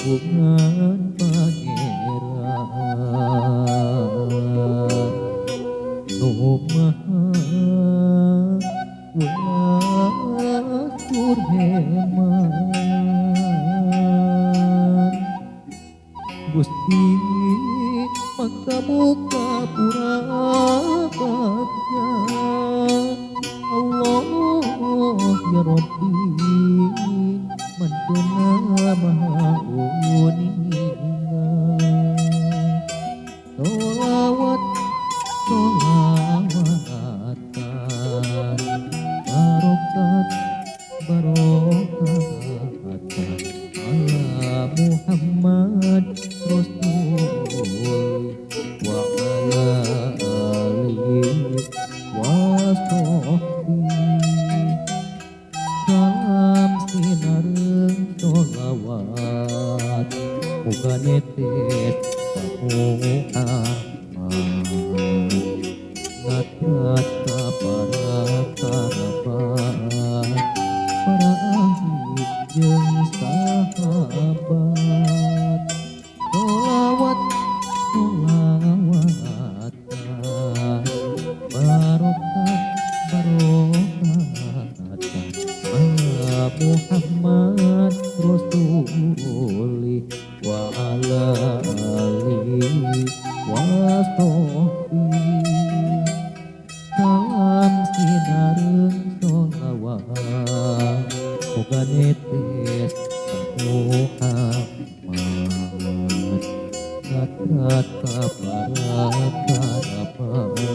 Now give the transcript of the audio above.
kagungan pangeran nu maha watur heman Gusti mangkabuka purabakya Allah ya Rabbi mantena maha uningan solawat solawatan barokat barokatan ala Muhammad Rasul wa ala alihi wa sahbihi salam sinareung sholawat muga netes ka Muhammad ngatrat ka para karabat para ahli jeung sahabat sholawat sholawatan barokat barokatan ala Muhammad Rasulih wa ala alihi wa sahbihi salam sinareung sholawat muga netes ka Muhammad ngatrat ka para karabat